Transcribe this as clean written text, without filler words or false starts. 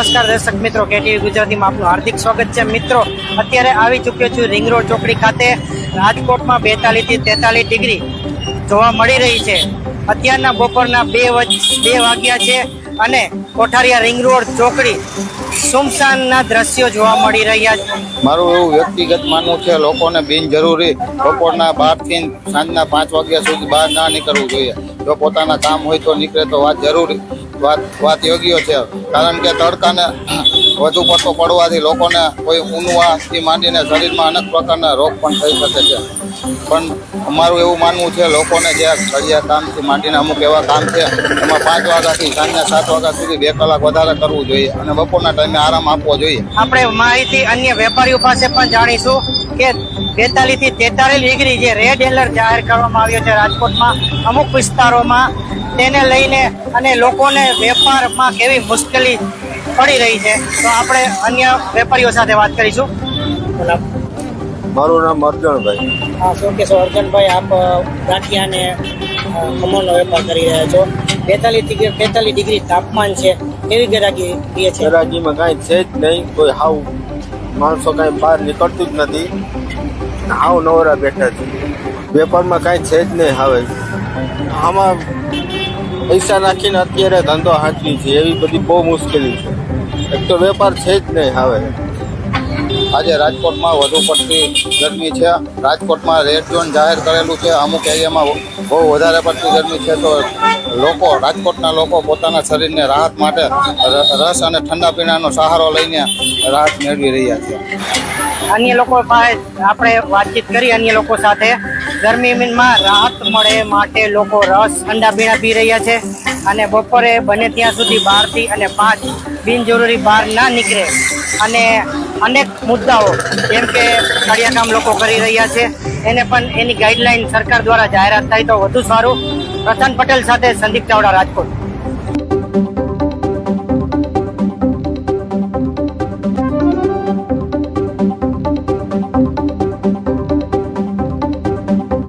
નમસ્કાર દર્શક મિત્રો, કેટીવી ગુજરાતીમાં આપનું હાર્દિક સ્વાગત છે। મિત્રો, અત્યારે આવી ચૂક્યો છું રિંગ રોડ ચોકડી ખાતે। રાજકોટમાં 42 થી 43 ડિગ્રી જોવા મળી રહી છે। અત્યારના બપોરના 2 વાગ્યા છે અને કોઠારિયા રિંગ રોડ ચોકડી સુમસાનના દ્રશ્યો જોવા મળી રહ્યા છે। મારું એવું વ્યક્તિગત માનવું છે, લોકોને બિનજરૂરી બપોરના 12 થી સાંજના 5 વાગ્યા સુધી બહાર ના નીકળવું જોઈએ। જો પોતાના કામ હોય તો નીકળે તો વાત યોગ્ય છે, કારણ કે તડકાને વધુ પડતો પડવાથી લોકોને કોઈ ઊનવાથી માંડીને શરીરમાં અનેક પ્રકારના રોગ પણ થઈ શકે છે। પણ અમારું એવું માનવું છે, લોકોને જે ઘડિયા કામથી માંડીને અમુક એવા કામ છે એમાં 5 વાગ્યાથી સાંજના 7 વાગ્યા સુધી 2 કલાક વધારે કરવું જોઈએ અને બપોરના ટાઈમે આરામ આપવો જોઈએ। આપણે માહિતી અન્ય વેપારીઓ પાસે પણ જાણીશું કે 42 થી 43 ડિગ્રી જે રેડ એલર્ટ જાહેર કરવામાં આવ્યો છે રાજકોટમાં અમુક વિસ્તારોમાં, તેને લઈને અને લોકોને વેપારમાં કેવી મુશ્કેલી પડી રહી છે। તો આપણે અન્ય વેપારીઓ સાથે વાત કરીશું। મારું નામ અર્જણભાઈ। હા, શું કહેશો અર્જનભાઈ, આપ ગાંઠિયા અને ખમણનો વેપાર કરી રહ્યા છો। 42 થી 43 ડિગ્રી તાપમાન છે, કેવી ગરાગી રહે છે? ગરાગીમાં કાંઈ છે જ નહીં, કોઈ હાવ માણસો કાંઈ બહાર નીકળતું જ નથી, હાવ નવરા બેઠા છે। વેપારમાં કાંઈ છે જ નહીં હવે। આમાં પૈસા નાખીને અત્યારે ધંધો હાંચવી છે એવી બધી બહુ મુશ્કેલી છે। એક તો વેપાર છે જ નહીં હવે। આજે રાજકોટમાં વધુ પડતી ગરમી છે। રાજકોટમાં રેડ ઝોન જાહેર કરેલું છે, અમુક એરિયામાં બહુ વધારે પડતી ગરમી છે। તો રાજકોટના લોકો પોતાના શરીરને રાહત માટે રસ અને ઠંડા પીણાનો સહારો લઈને રાહત મેળવી રહ્યા છે। અન્ય લોકો પાસે આપણે વાતચીત કરી, અન્ય લોકો સાથે ગરમીમાં રાહત મળે માટે લોકો રસ ઠંડા પીણા પી રહ્યા છે અને બપોરે બને ત્યાં સુધી 12 થી 5 બિનજરૂરી બહાર ના નીકળે અને અનેક મુદ્દાઓ જેમ કે કડિયા કામ લોકો કરી રહ્યા છે એને પણ એની ગાઈડલાઈન સરકાર દ્વારા જાહેરાત થાય તો વધુ સારું। રતન પટેલ સાથે સંદીપ ચાવડા, રાજકોટ।